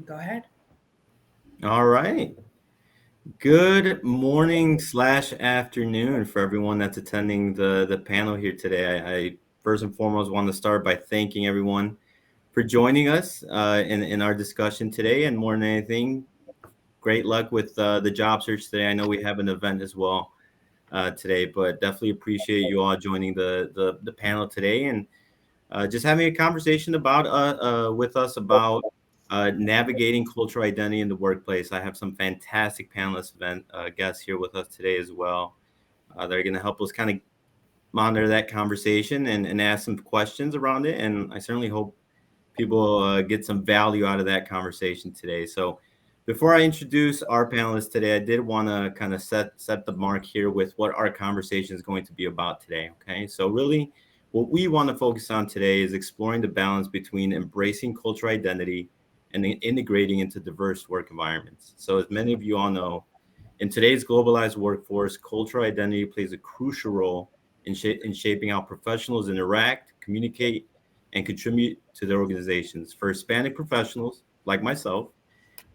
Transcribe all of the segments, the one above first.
Go ahead. All right. Good morning slash afternoon for everyone that's attending the panel here today. I first and foremost want to start by thanking everyone for joining us in our discussion today. And more than anything, great luck with the job search today. I know we have an event as well today, but definitely appreciate you all joining the panel today and just having a conversation about with us about navigating cultural identity in the workplace. I have some fantastic panelists event guests here with us today as well. They're going to help us kind of monitor that conversation and ask some questions around it. And I certainly hope people get some value out of that conversation today. So before I introduce our panelists today, I did want to kind of set the mark here with what our conversation is going to be about today. Okay, so really what we want to focus on today is exploring the balance between embracing cultural identity and integrating into diverse work environments. So as many of you all know, in today's globalized workforce, cultural identity plays a crucial role in shaping how professionals interact, communicate, and contribute to their organizations. For Hispanic professionals like myself,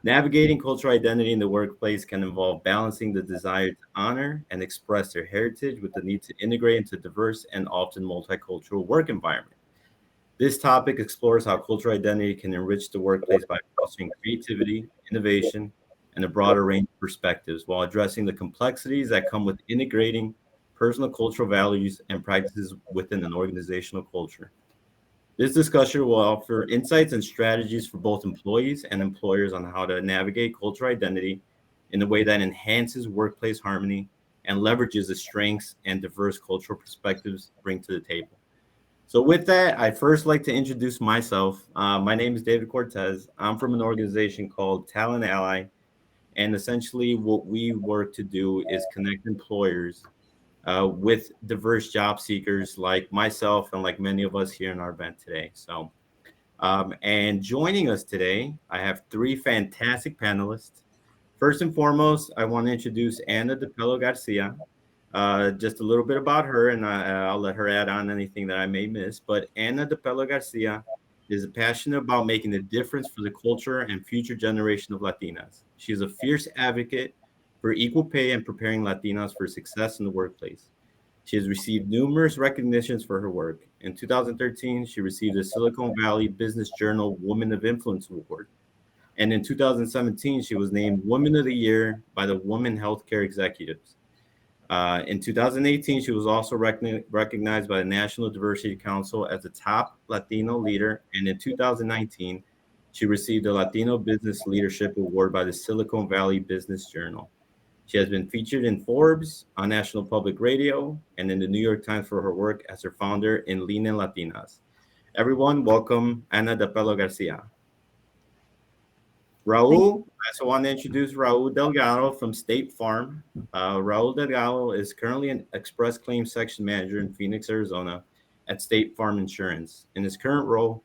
navigating cultural identity in the workplace can involve balancing the desire to honor and express their heritage with the need to integrate into diverse and often multicultural work environment. This topic explores how cultural identity can enrich the workplace by fostering creativity, innovation, and a broader range of perspectives while addressing the complexities that come with integrating personal cultural values and practices within an organizational culture. This discussion will offer insights and strategies for both employees and employers on how to navigate cultural identity in a way that enhances workplace harmony and leverages the strengths and diverse cultural perspectives bring to the table. So, with that, I'd first like to introduce myself. My name is David Cortez. I'm from an organization called Talent Ally. And essentially, what we work to do is connect employers with diverse job seekers like myself and like many of us here in our event today. And joining us today, I have three fantastic panelists. First and foremost, I want to introduce Ana de Pelo Garcia. Just a little bit about her, and I'll let her add on anything that I may miss. But Ana de Pelo Garcia is passionate about making a difference for the culture and future generation of Latinas. She is a fierce advocate for equal pay and preparing Latinas for success in the workplace. She has received numerous recognitions for her work. In 2013, she received the Silicon Valley Business Journal Woman of Influence Award. And in 2017, she was named Woman of the Year by the Women Healthcare Executives. In 2018, she was also recognized by the National Diversity Council as the top Latino leader. And in 2019, she received the Latino Business Leadership Award by the Silicon Valley Business Journal. She has been featured in Forbes, on National Public Radio, and in the New York Times for her work as her founder in Lean in Latinas. Everyone, welcome Ana de Pelo Garcia. Thank Raul, I also want to introduce Raul Delgado from State Farm. Raul Delgado is currently an Express Claims Section Manager in Phoenix, Arizona at State Farm Insurance. In his current role,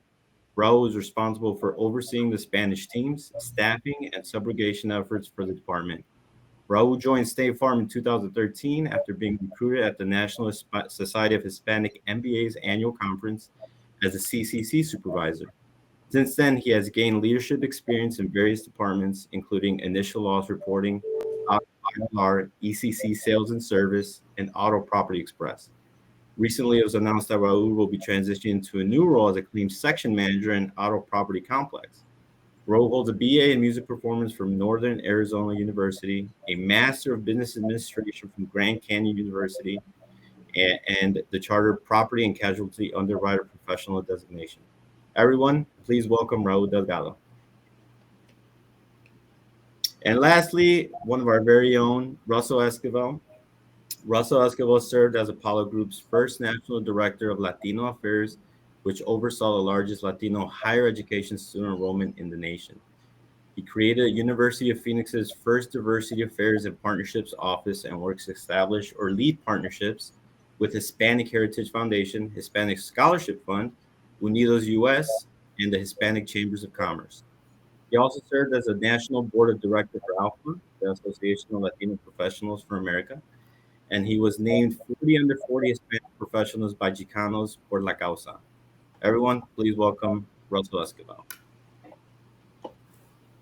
Raul is responsible for overseeing the Spanish teams, staffing, and subrogation efforts for the department. Raul joined State Farm in 2013 after being recruited at the National Society of Hispanic MBA's annual conference as a CCC supervisor. Since then, he has gained leadership experience in various departments, including initial loss reporting, IR, ECC sales and service, and auto property express. Recently, it was announced that Raul will be transitioning to a new role as a claims section manager in auto property complex. Raul holds a BA in music performance from Northern Arizona University, a Master of Business Administration from Grand Canyon University, and the Chartered Property and Casualty Underwriter Professional designation. Everyone, please welcome Raul Delgado. And lastly, one of our very own, Russell Esquivel. Russell Esquivel served as Apollo Group's first National Director of Latino Affairs, which oversaw the largest Latino higher education student enrollment in the nation. He created University of Phoenix's first Diversity Affairs and Partnerships Office and works to establish or lead partnerships with Hispanic Heritage Foundation, Hispanic Scholarship Fund, Unidos US, and the Hispanic Chambers of Commerce. He also served as a national board of director for ALFA, the Association of Latino Professionals for America, and he was named 40 under 40 Hispanic professionals by Chicanos por la Causa. Everyone, please welcome Russell Esquivel.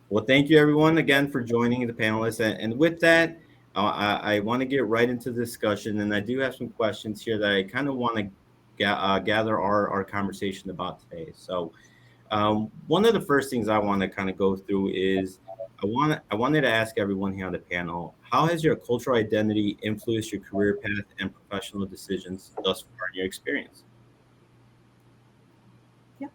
Well, thank you everyone again for joining the panelists. And with that, I want to get right into the discussion. And I do have some questions here that I kind of want to gather our conversation about today. So one of the first things I want to kind of go through is I wanted to ask everyone here on the panel, how has your cultural identity influenced your career path and professional decisions thus far in your experience? Yeah,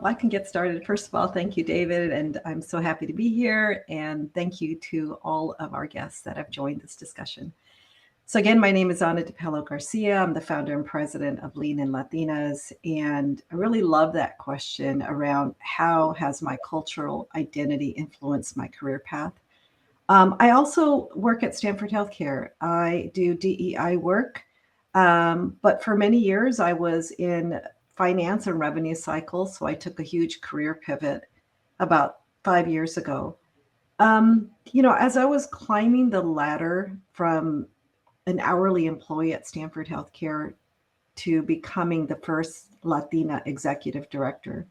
I can get started. First of all, thank you, David, and I'm so happy to be here. And thank you to all of our guests that have joined this discussion. So again, my name is Ana DePello Garcia. I'm the founder and president of Lean in Latinas, and I really love that question around how has my cultural identity influenced my career path. I also work at Stanford Healthcare. I do DEI work, but for many years I was in finance and revenue cycles. So I took a huge career pivot about 5 years ago. As I was climbing the ladder from an hourly employee at Stanford Healthcare to becoming the first Latina executive director,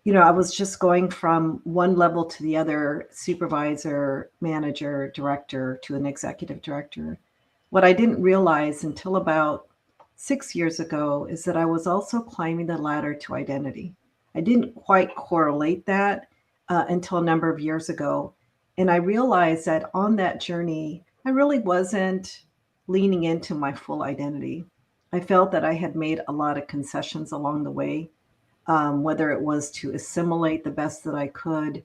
I was just going from one level to the other, supervisor, manager, director, to an executive director. What I didn't realize until about 6 years ago is that I was also climbing the ladder to identity. I didn't quite correlate that until a number of years ago. And I realized that on that journey, I really wasn't leaning into my full identity. I felt that I had made a lot of concessions along the way, whether it was to assimilate the best that I could,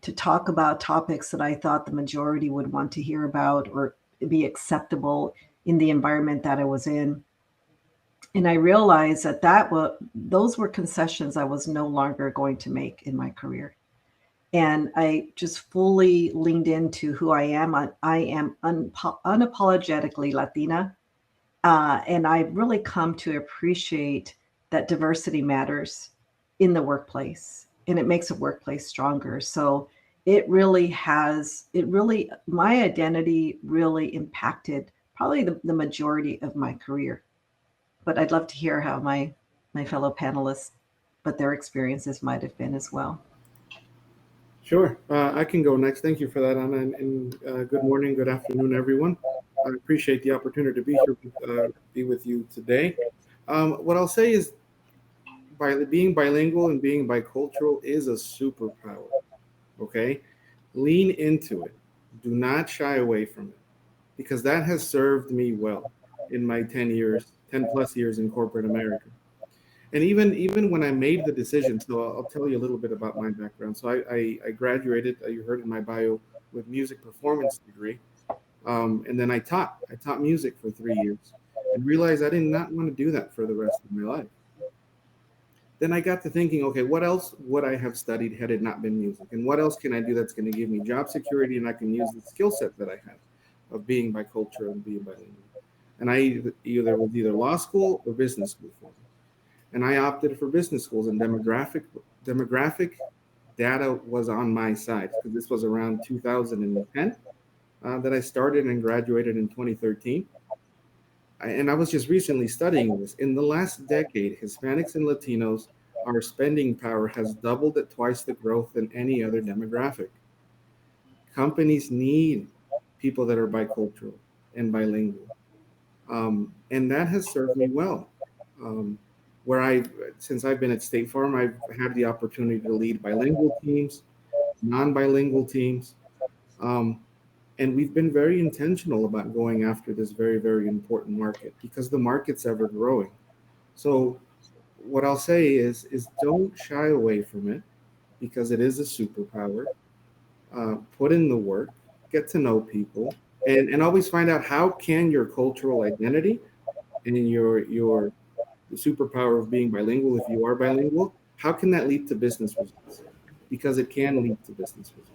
to talk about topics that I thought the majority would want to hear about or be acceptable in the environment that I was in. And I realized that those were concessions I was no longer going to make in my career. And I just fully leaned into who I am. I am unapologetically Latina, and I've really come to appreciate that diversity matters in the workplace and it makes a workplace stronger. So my identity really impacted probably the majority of my career. But I'd love to hear how my fellow panelists, what their experiences might have been as well. Sure. I can go next. Thank you for that, Anna. And good morning, good afternoon, everyone. I appreciate the opportunity to be here, be with you today. What I'll say is, being bilingual and being bicultural is a superpower. Okay, lean into it. Do not shy away from it, because that has served me well in my 10 years, 10 plus years in corporate America. And even when I made the decision, so I'll tell you a little bit about my background. So I graduated, you heard in my bio, with music performance degree, and then I taught music for 3 years, and realized I did not want to do that for the rest of my life. Then I got to thinking, okay, what else would I have studied had it not been music, and what else can I do that's going to give me job security, and I can use the skill set that I have of being bicultural and being bilingual. And I either law school or business school for me, and I opted for business schools. And demographic data was on my side, because this was around 2010 that I started and graduated in 2013. And I was just recently studying this. In the last decade, Hispanics and Latinos, our spending power has doubled at twice the growth than any other demographic. Companies need people that are bicultural and bilingual, and that has served me well. Um, where since I've been at State Farm, I've had the opportunity to lead bilingual teams, non-bilingual teams, um, and we've been very intentional about going after this very, very important market, because the market's ever growing. So what I'll say is don't shy away from it, because it is a superpower. Put in the work, get to know people, and always find out how can your cultural identity and your the superpower of being bilingual, if you are bilingual, how can that lead to business results? Because it can lead to business results.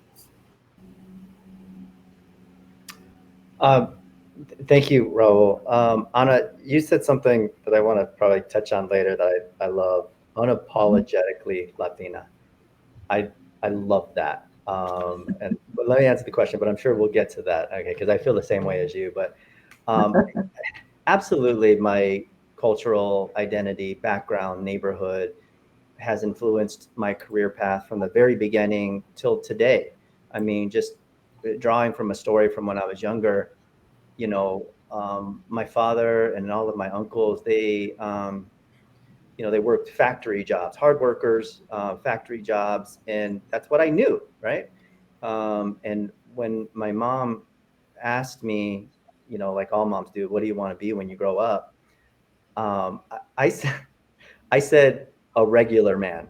Um, Thank you, Raul. Anna, you said something that I want to probably touch on later that I love. Unapologetically Latina. I I love that. And but let me answer the question, but I'm sure we'll get to that. Okay, because I feel the same way as you. But um, absolutely, my cultural identity, background, neighborhood has influenced my career path from the very beginning till today. I mean, just drawing from a story from when I was younger, you know, my father and all of my uncles, they, you know, they worked factory jobs, hard workers, factory jobs, and that's what I knew, right? And when my mom asked me, you know, like all moms do, what do you want to be when you grow up? I said, I said a regular man.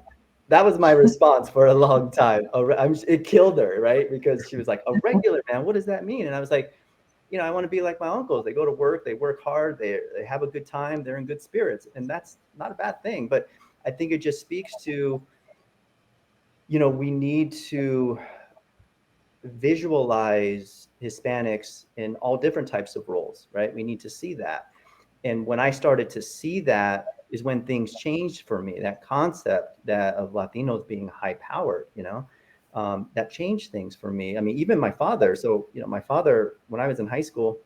That was my response for a long time. It killed her, right? Because she was like, a regular man, what does that mean? And I was like, you know, I want to be like my uncles. They go to work, they work hard, they have a good time, they're in good spirits. And that's not a bad thing. But I think it just speaks to, you know, we need to visualize Hispanics in all different types of roles, right? We need to see that. And when I started to see that is when things changed for me. That concept that of Latinos being high powered, you know, that changed things for me. I mean, even my father. So, you know, my father, when I was in high school,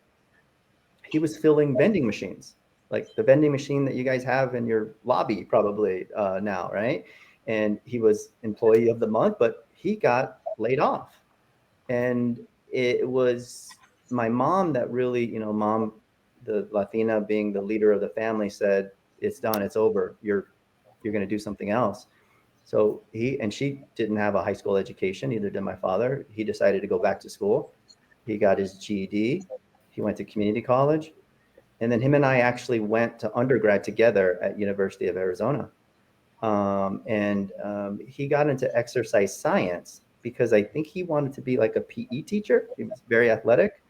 he was filling vending machines, like the vending machine that you guys have in your lobby probably now, right? And he was employee of the month, but he got laid off. And it was my mom that really, you know, mom, the Latina being the leader of the family, said, it's done, it's over. You're going to do something else. So she didn't have a high school education, neither did my father. He decided to go back to school. He got his GED. He went to community college. And then him and I actually went to undergrad together at University of Arizona. He got into exercise science because I think he wanted to be like a PE teacher. He was very athletic.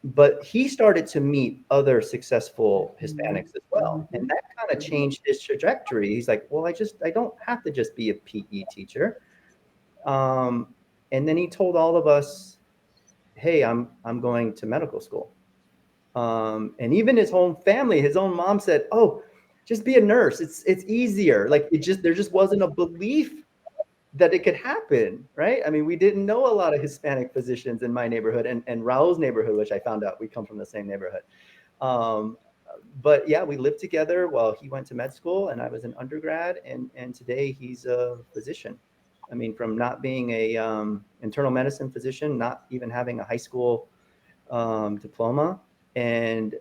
But he started to meet other successful Hispanics as well. And that kind of changed his trajectory. He's like, well, I don't have to just be a PE teacher. And then he told all of us, hey, I'm going to medical school. And even his own family, his own mom said, oh, just be a nurse. It's easier. Like there just wasn't a belief that it could happen, right? I mean, we didn't know a lot of Hispanic physicians in my neighborhood and Raul's neighborhood, which I found out we come from the same neighborhood. But yeah, we lived together while he went to med school and I was an undergrad, and today he's a physician. I mean, from not being a internal medicine physician, not even having a high school diploma. And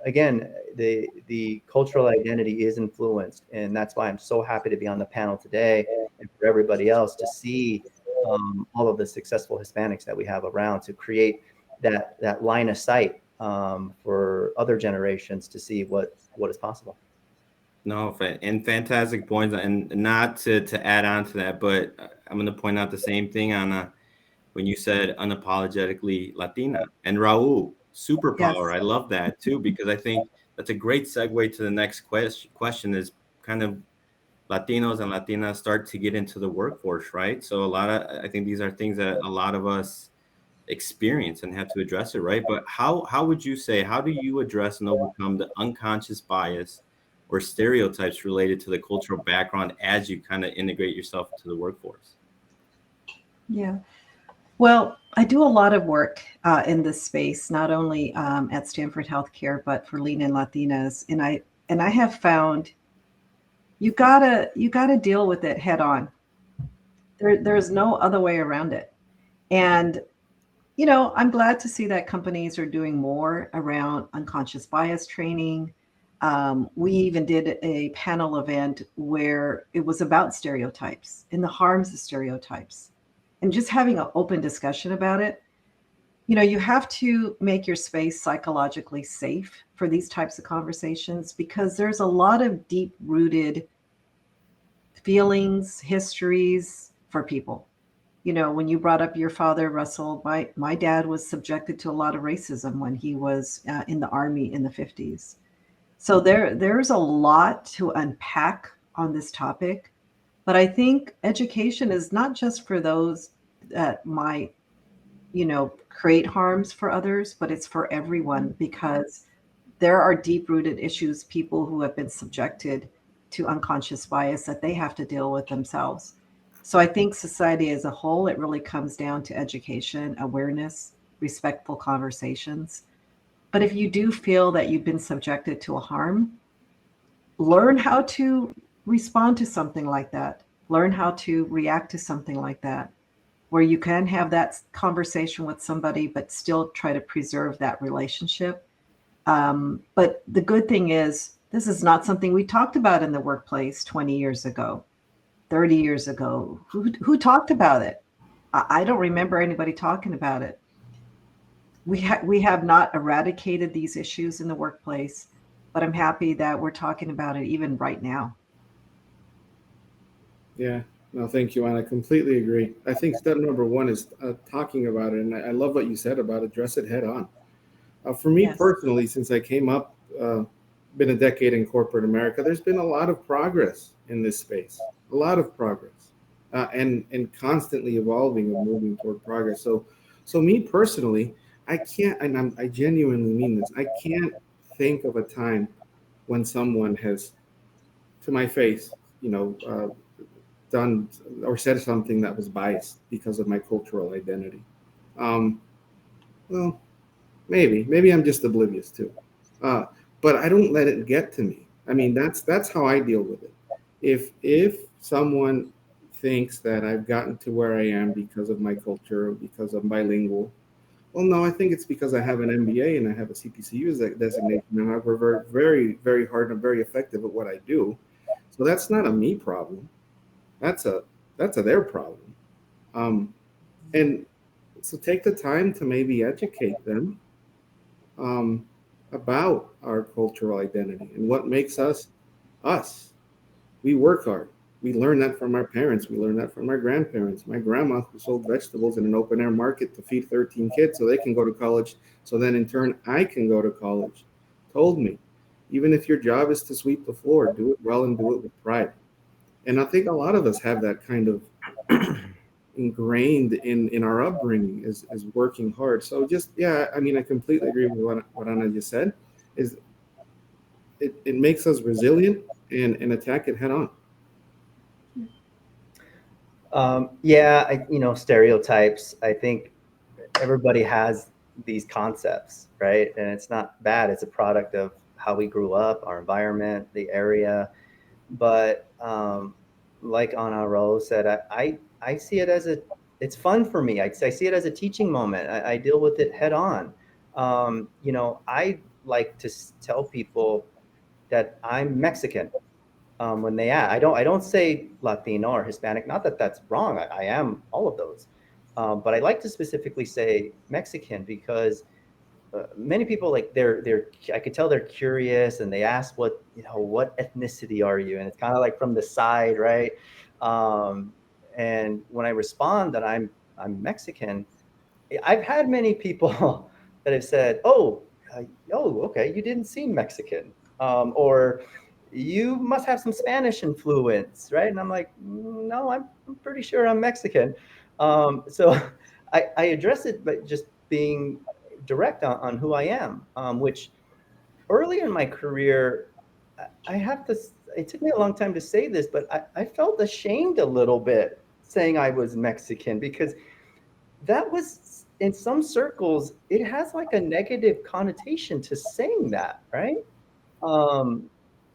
again, the cultural identity is influenced, and that's why I'm so happy to be on the panel today, and for everybody else to see all of the successful Hispanics that we have around, to create that line of sight for other generations to see what is possible. No, and fantastic points. And not to add on to that, but I'm going to point out the same thing on when you said unapologetically Latina. And Raul, superpower. Yes. I love that too, because I think that's a great segue to the next question is kind of Latinos and Latinas start to get into the workforce, right? So I think these are things that a lot of us experience and have to address it, right? But how would you say, how do you address and overcome the unconscious bias or stereotypes related to the cultural background as you kind of integrate yourself into the workforce? Yeah. Well, I do a lot of work in this space, not only at Stanford Healthcare, but for Lean and Latinas. And I have found you gotta deal with it head on. There's no other way around it. And you know, I'm glad to see that companies are doing more around unconscious bias training. We even did a panel event where it was about stereotypes and the harms of stereotypes, and just having an open discussion about it. You know, you have to make your space psychologically safe for these types of conversations, because there's a lot of deep rooted feelings, histories for people. You know, when you brought up your father, Russell, my dad was subjected to a lot of racism when he was in the Army in the 50s. So there's a lot to unpack on this topic. But I think education is not just for those that might, you know, create harms for others, but it's for everyone, because there are deep-rooted issues, people who have been subjected to unconscious bias that they have to deal with themselves. So I think society as a whole, it really comes down to education, awareness, respectful conversations. But if you do feel that you've been subjected to a harm, learn how to respond to something like that. Learn how to react to something like that, where you can have that conversation with somebody, but still try to preserve that relationship. But the good thing is, this is not something we talked about in the workplace 20 years ago, 30 years ago. Who talked about it? I don't remember anybody talking about it. We have not eradicated these issues in the workplace, but I'm happy that we're talking about it even right now. Yeah, no, thank you, and I completely agree. I think step number one is talking about it, and I love what you said about address it head on. For me Yes. personally, since I came up, been a decade in corporate America, there's been a lot of progress in this space, a lot of progress, and constantly evolving and moving toward progress. So me personally, I can't, and I genuinely mean this, I can't think of a time when someone has, to my face, done or said something that was biased because of my cultural identity. Um, well, maybe I'm just oblivious too, uh, but I don't let it get to me. I mean, that's how I deal with it. If someone thinks that I've gotten to where I am because of my culture, because I'm bilingual, well, no, I think it's because I have an MBA and I have a CPCU designation, and I've worked very, very hard and very effective at what I do. So that's not a me problem. That's a their problem. Um, and so take the time to maybe educate them um, about our cultural identity and what makes us us. We work hard. We learn that from our parents. We learn that from our grandparents. My grandma, who sold vegetables in an open air market to feed 13 kids so they can go to college, so then in turn I can go to college, told me, even if your job is to sweep the floor, do it well and do it with pride. And I think a lot of us have that kind of ingrained in our upbringing is working hard. So just, yeah, I mean, I completely agree with what Anna just said. Is it makes us resilient and attack it head on. Yeah, stereotypes. I think everybody has these concepts, right? And it's not bad. It's a product of how we grew up, our environment, the area. But like Ana Rose said, I see it as it's fun for me. I see it as a teaching moment. I deal with it head on. I like to tell people that I'm Mexican. When they ask, I don't say Latino or Hispanic. Not that that's wrong. I am all of those. But I like to specifically say Mexican because many people, like, they're I could tell they're curious and they ask what ethnicity are you, and it's kind of like from the side, right? um, and when I respond that I'm Mexican, I've had many people that have said, oh, okay, you didn't seem Mexican, or you must have some Spanish influence, right? And I'm like, no, I'm pretty sure I'm Mexican. So I address it by just being direct on who I am, which early in my career, I have to, it took me a long time to say this, but I felt ashamed a little bit saying I was Mexican because that was, in some circles, it has like a negative connotation to saying that, right? Um,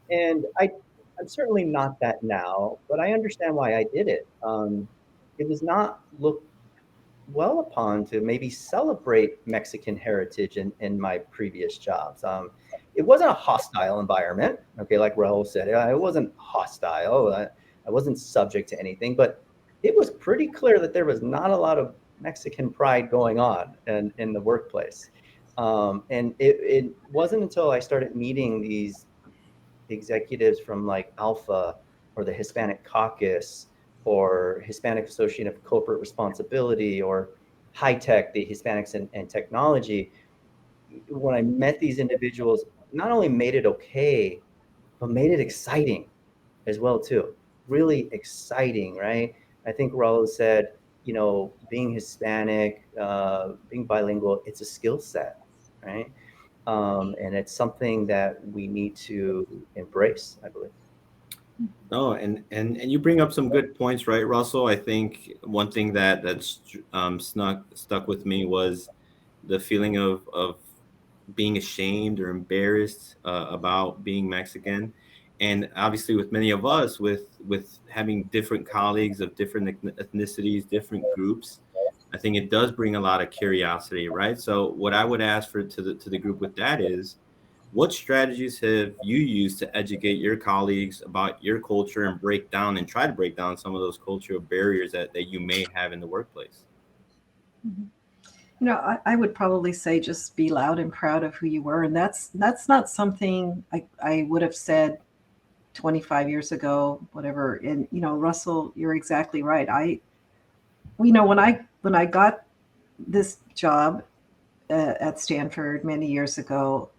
and I'm certainly not that now, but I understand why I did it. It was not looked well upon to maybe celebrate Mexican heritage in my previous jobs. It wasn't a hostile environment, okay, like Raul said. It wasn't hostile. I wasn't subject to anything, but it was pretty clear that there was not a lot of Mexican pride going on in the workplace. And it wasn't until I started meeting these executives from like Alpha or the Hispanic Caucus or Hispanic Association of Corporate Responsibility or High Tech, the Hispanics and Technology. When I met these individuals, not only made it okay, but made it exciting as well too. Really exciting, right? I think Raul said, being Hispanic, being bilingual, it's a skill set, right? And it's something that we need to embrace, I believe. Oh, and you bring up some good points, right, Russell? I think one thing that's stuck with me was the feeling of being ashamed or embarrassed about being Mexican. And obviously with many of us, with having different colleagues of different ethnicities, different groups, I think it does bring a lot of curiosity, right? So what I would ask to the group with that is, what strategies have you used to educate your colleagues about your culture and try to break down some of those cultural barriers that you may have in the workplace? I would probably say just be loud and proud of who you were. And that's not something I would have said 25 years ago, whatever. And, Russell, you're exactly right. When I got this job at Stanford many years ago,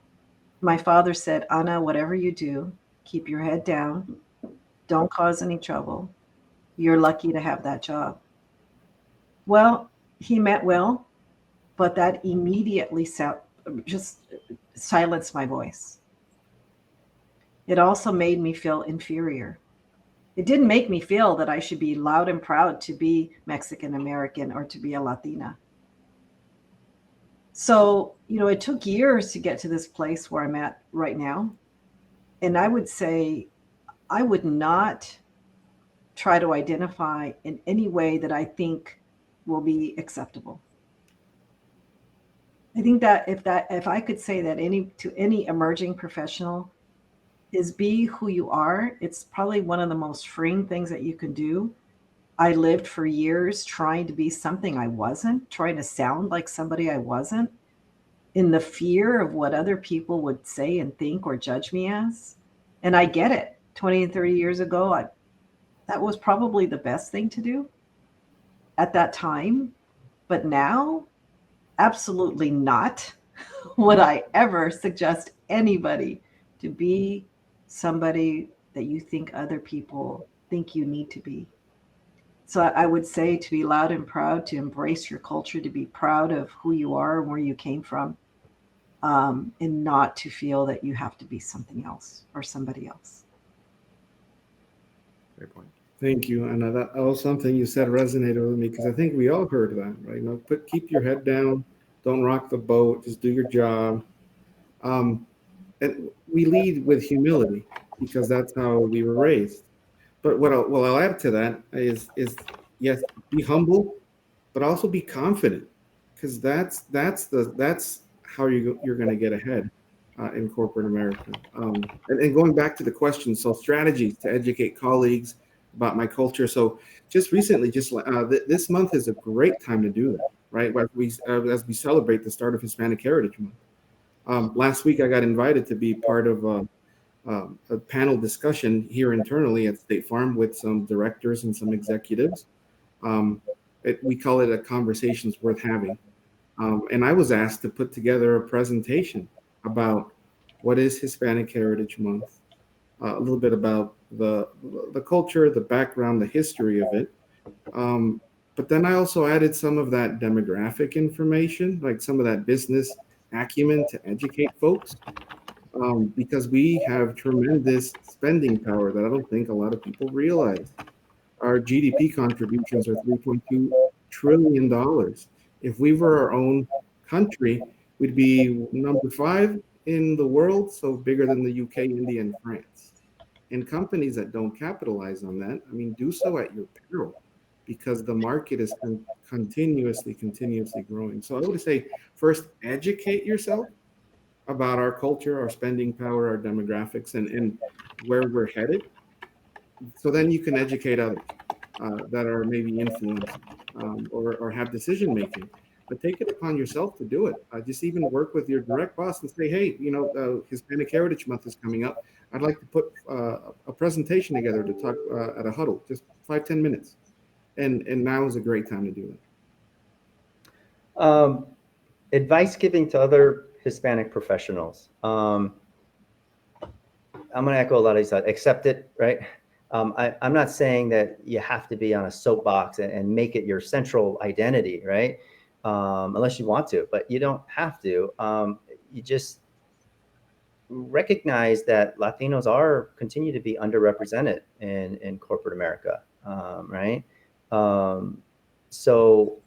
my father said, Anna, whatever you do, keep your head down. Don't cause any trouble. You're lucky to have that job. Well, he meant well, but that immediately just silenced my voice. It also made me feel inferior. It didn't make me feel that I should be loud and proud to be Mexican American or to be a Latina. So, it took years to get to this place where I'm at right now. And I would say I would not try to identify in any way that I think will be acceptable. I think that if I could say that to any emerging professional is be who you are, it's probably one of the most freeing things that you can do. I lived for years trying to be something I wasn't, trying to sound like somebody I wasn't, in the fear of what other people would say and think or judge me as. And I get it. 20 and 30 years ago, that was probably the best thing to do at that time. But now, absolutely not would I ever suggest anybody to be somebody that you think other people think you need to be. So I would say to be loud and proud, to embrace your culture, to be proud of who you are and where you came from, and not to feel that you have to be something else or somebody else. Great point. Thank you, Anna. That was something you said resonated with me because I think we all heard that, right? Keep your head down, don't rock the boat, just do your job. And we lead with humility because that's how we were raised. But what I'll add to that is yes, be humble, but also be confident because that's how you're going to get ahead in corporate America. And going back to the question, so strategies to educate colleagues about my culture. So just recently, this month is a great time to do that, right? As we celebrate the start of Hispanic Heritage Month. Last week, I got invited to be part of a panel discussion here internally at State Farm with some directors and some executives. We call it a conversations worth having. And I was asked to put together a presentation about what is Hispanic Heritage Month, a little bit about the culture, the background, the history of it. But then I also added some of that demographic information, like some of that business acumen to educate folks, because we have tremendous spending power that I don't think a lot of people realize. Our GDP contributions are $3.2 trillion. If we were our own country, we'd be number 5 in the world, so bigger than the UK, India, and France. And companies that don't capitalize on that, do so at your peril because the market is continuously growing. So I would say first, educate yourself about our culture, our spending power, our demographics, and where we're headed. So then you can educate others that are maybe influenced or have decision making. But take it upon yourself to do it. Just even work with your direct boss and say, hey, Hispanic Heritage Month is coming up. I'd like to put a presentation together to talk at a huddle, just 5-10 minutes. And now is a great time to do that. Advice giving to other Hispanic professionals. I'm going to echo a lot of these. Accept it, right? I'm not saying that you have to be on a soapbox and make it your central identity, right? Unless you want to, but you don't have to. You just recognize that Latinos continue to be underrepresented in corporate America, right? So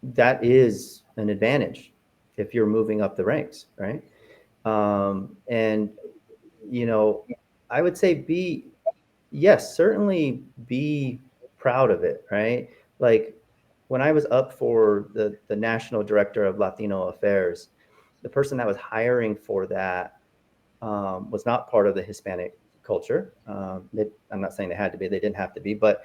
that is an advantage if you're moving up the ranks, right? And you know, I would say yes, certainly be proud of it, right? Like when I was up for the national director of Latino affairs, the person that was hiring for that was not part of the Hispanic culture. I'm not saying they had to be, they didn't have to be, but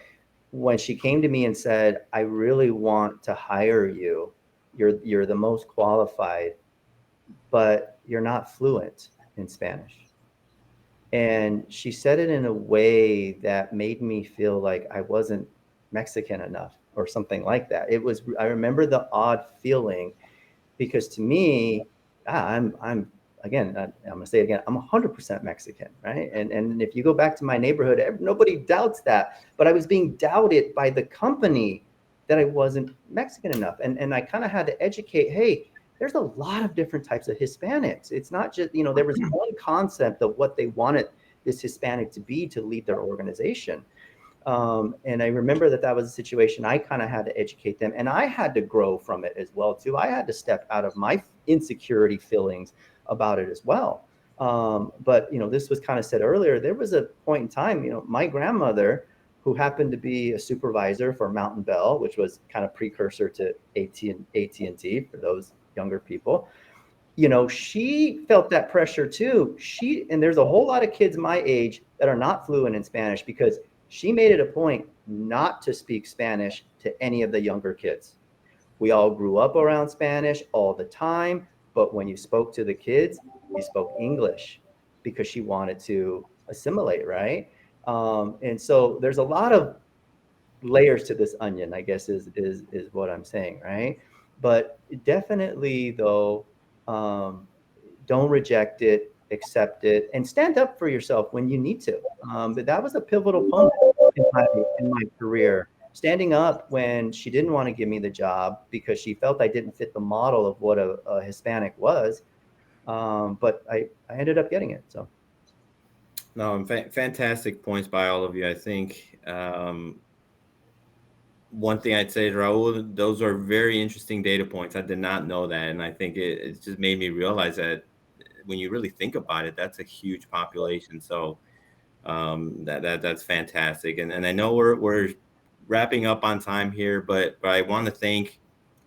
when she came to me and said, I really want to hire you, you're the most qualified, but you're not fluent in Spanish. And she said it in a way that made me feel like I wasn't Mexican enough or something like that. I remember the odd feeling because to me, I'm again, I'm gonna say it again, I'm 100% Mexican, right? And if you go back to my neighborhood, nobody doubts that, but I was being doubted by the company that I wasn't Mexican enough. And I kind of had to educate, hey, there's a lot of different types of Hispanics. It's not just, there was one concept of what they wanted this Hispanic to be to lead their organization. And I remember that was a situation I kind of had to educate them, and I had to grow from it as well too. I had to step out of my insecurity feelings about it as well. But this was kind of said earlier. There was a point in time, my grandmother, who happened to be a supervisor for Mountain Bell, which was kind of precursor to AT&T for those younger people. She felt that pressure too. And there's a whole lot of kids my age that are not fluent in Spanish because she made it a point not to speak Spanish to any of the younger kids. We all grew up around Spanish all the time, but when you spoke to the kids, you spoke English because she wanted to assimilate, right? And so there's a lot of layers to this onion, I guess is what I'm saying, right? But definitely though, don't reject it, accept it, and stand up for yourself when you need to. But that was a pivotal moment in my career. Standing up when she didn't want to give me the job because she felt I didn't fit the model of what a Hispanic was. But I ended up getting it. So. No, fantastic points by all of you. I think one thing I'd say, Raul, those are very interesting data points. I did not know that. And I think it just made me realize that when you really think about it, that's a huge population. So that's fantastic. And I know we're wrapping up on time here, but I want to thank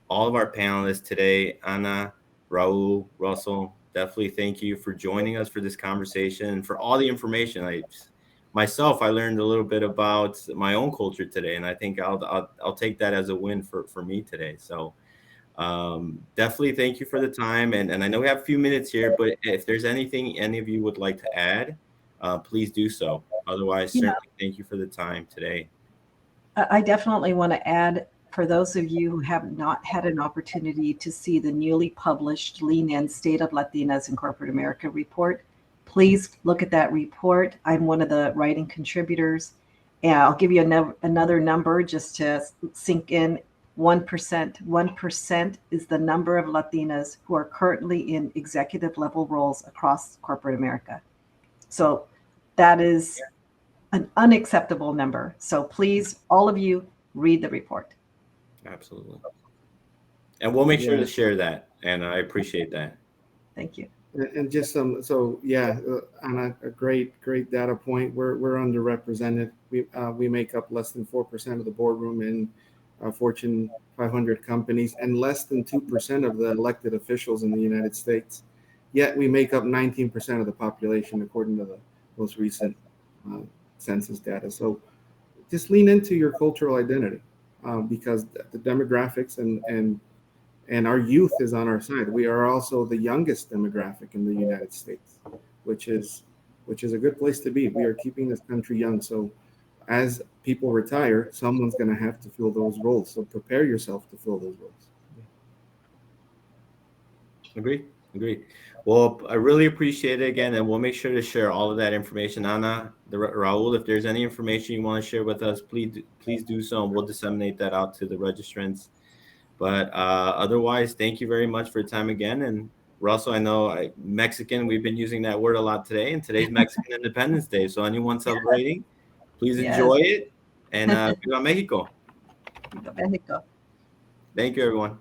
all of our panelists today. Ana, Raul, Russell, definitely thank you for joining us for this conversation and for all the information. I learned a little bit about my own culture today, and I think I'll take that as a win for me today. So definitely thank you for the time. And I know we have a few minutes here, but if there's anything any of you would like to add, please do so. Otherwise, certainly thank you for the time today. I definitely want to add, for those of you who have not had an opportunity to see the newly published Lean In State of Latinas in Corporate America report, please look at that report. I'm one of the writing contributors. And I'll give you another number just to sink in. 1%. 1% is the number of Latinas who are currently in executive level roles across corporate America. So that is an unacceptable number. So please, all of you, read the report. Absolutely. And we'll make sure to share that. And I appreciate that. Thank you. And just on a great data point. We're underrepresented. We make up less than 4% of the boardroom in Fortune 500 companies, and less than 2% of the elected officials in the United States. Yet we make up 19% of the population, according to the most recent census data. So just lean into your cultural identity, because the demographics and our youth is on our side. We are also the youngest demographic in the United States, which is a good place to be. We are keeping this country young. So as people retire, someone's going to have to fill those roles. So prepare yourself to fill those roles. Agree. Well, I really appreciate it again, and we'll make sure to share all of that information. Ana, Raul, if there's any information you want to share with us, please do so, and we'll disseminate that out to the registrants. But otherwise, thank you very much for your time again. And Russell, I know Mexican, we've been using that word a lot today, and today's Mexican Independence Day. So anyone celebrating, please enjoy it. And Viva Mexico. Viva Mexico. Thank you, everyone.